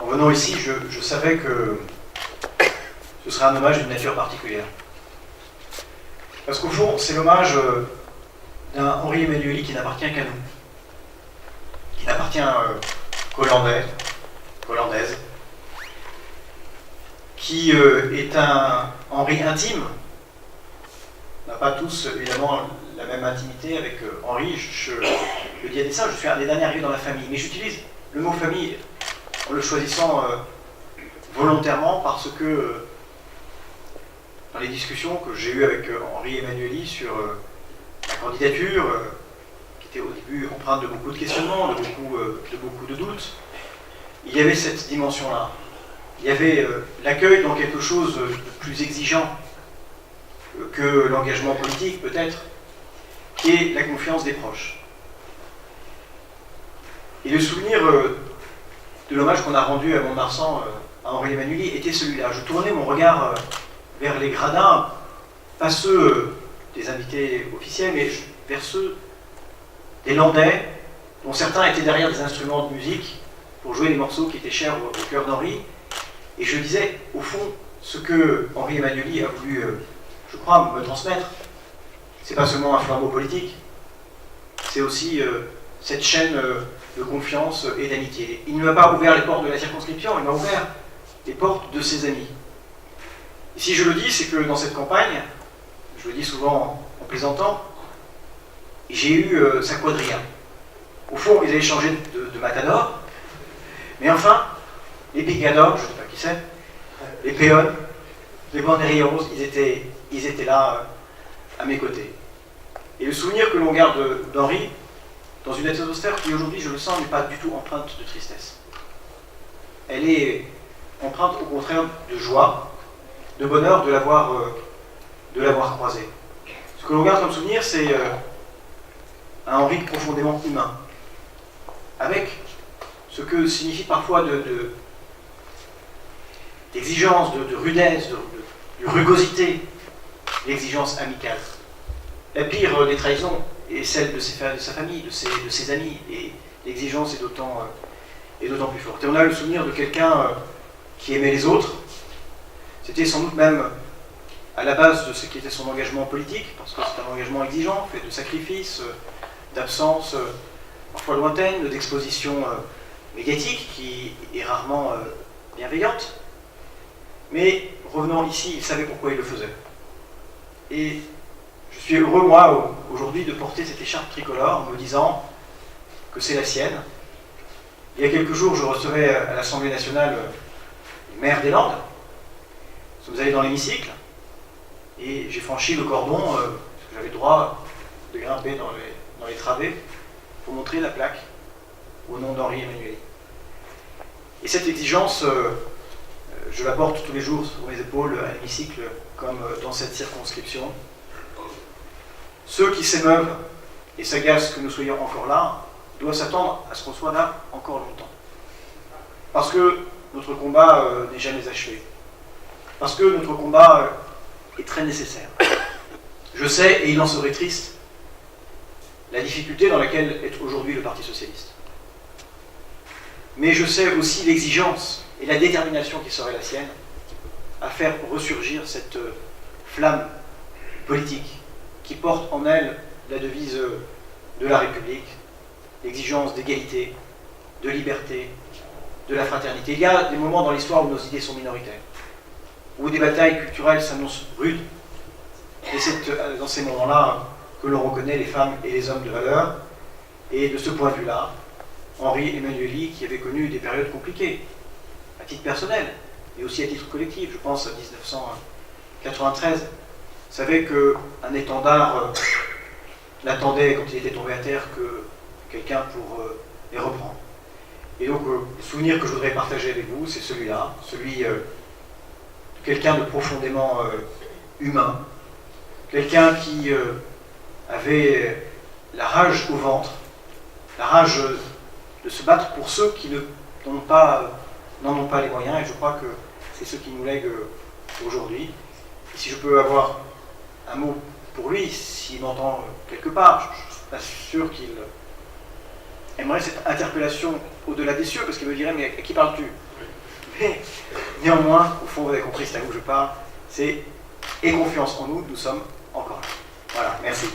En venant ici, je savais que ce serait un hommage d'une nature particulière. Parce qu'au fond, c'est l'hommage d'un Henri Emmanuelli qui n'appartient qu'à nous, qui n'appartient qu'aux Hollandaises, qui est un Henri intime. On n'a pas tous, évidemment, la même intimité avec Henri. Je le dis à dessein, je suis un des derniers arrivés dans la famille. Mais j'utilise le mot famille en le choisissant volontairement parce que dans les discussions que j'ai eues avec Henri Emmanuelli sur la candidature, qui était au début empreinte de beaucoup de questionnements, de beaucoup de doutes, il y avait cette dimension-là. Il y avait l'accueil dans quelque chose de plus exigeant que l'engagement politique, peut-être, qui est la confiance des proches. Et le souvenir de l'hommage qu'on a rendu à Mont-de-Marsan à Henri Emmanuelli était celui-là. Je tournais mon regard vers les gradins, pas ceux des invités officiels, mais vers ceux des Landais, dont certains étaient derrière des instruments de musique pour jouer les morceaux qui étaient chers au cœur d'Henri. Et je disais, au fond, ce que Henri Emmanuelli a voulu, je crois, me transmettre, c'est pas seulement un flambeau politique, c'est aussi cette chaîne de confiance et d'amitié. Il ne m'a pas ouvert les portes de la circonscription, il m'a ouvert les portes de ses amis. Et si je le dis, c'est que dans cette campagne, je le dis souvent en plaisantant, j'ai eu sa quadrilla. Au fond, ils avaient changé de matador, mais enfin, les picados, je ne sais pas qui c'est, les péons, les banderilleros, ils étaient là à mes côtés. Et le souvenir que l'on garde d'Henri, dans une atmosphère qui aujourd'hui, je le sens, n'est pas du tout empreinte de tristesse. Elle est empreinte au contraire de joie, de bonheur de l'avoir croisé. Ce que l'on garde comme souvenir, c'est un Henri profondément humain, avec ce que signifie parfois d'exigence, de rudesse, de rugosité, l'exigence amicale. La pire des trahisons est celle de sa famille, de ses amis, et l'exigence est d'autant plus forte. Et on a le souvenir de quelqu'un qui aimait les autres. C'était sans doute même à la base de ce qui était son engagement politique, parce que c'est un engagement exigeant, fait de sacrifices, d'absence parfois lointaine, d'exposition médiatique qui est rarement bienveillante. Mais revenant ici, il savait pourquoi il le faisait. Et je suis heureux, moi, aujourd'hui, de porter cette écharpe tricolore en me disant que c'est la sienne. Il y a quelques jours, je recevais à l'Assemblée nationale le maire des Landes. Nous sommes allés dans l'hémicycle et j'ai franchi le cordon, parce que j'avais le droit de grimper dans les travées, pour montrer la plaque au nom d'Henri Emmanuelli. Et cette exigence, je la porte tous les jours sur mes épaules à l'hémicycle, comme dans cette circonscription. Ceux qui s'émeuvent et s'agacent que nous soyons encore là, doivent s'attendre à ce qu'on soit là encore longtemps. Parce que notre combat n'est jamais achevé. Parce que notre combat est très nécessaire. Je sais, et il en serait triste, la difficulté dans laquelle est aujourd'hui le Parti socialiste. Mais je sais aussi l'exigence et la détermination qui serait la sienne à faire ressurgir cette flamme politique qui porte en elle la devise de la République, l'exigence d'égalité, de liberté, de la fraternité. Il y a des moments dans l'histoire où nos idées sont minoritaires, où des batailles culturelles s'annoncent rudes, et c'est dans ces moments-là que l'on reconnaît les femmes et les hommes de valeur. Et de ce point de vue-là, Henri Emmanuelli, qui avait connu des périodes compliquées, à titre personnel, mais aussi à titre collectif, je pense à 1993, savait qu'un étendard n'attendait, quand il était tombé à terre, que quelqu'un pour les reprendre. Et donc, le souvenir que je voudrais partager avec vous, c'est celui-là, celui de quelqu'un de profondément humain, quelqu'un qui avait la rage au ventre, la rage de se battre pour ceux qui n'en ont pas les moyens, et je crois que c'est ce qui nous lègue aujourd'hui. Et si je peux avoir un mot pour lui, s'il m'entend quelque part, je ne suis pas sûr qu'il aimerait cette interpellation au-delà des cieux, parce qu'il me dirait, mais à qui parles-tu? Mais néanmoins, au fond, vous avez compris, c'est à vous que je parle, c'est « aie confiance en nous, nous sommes encore là ». Voilà, merci.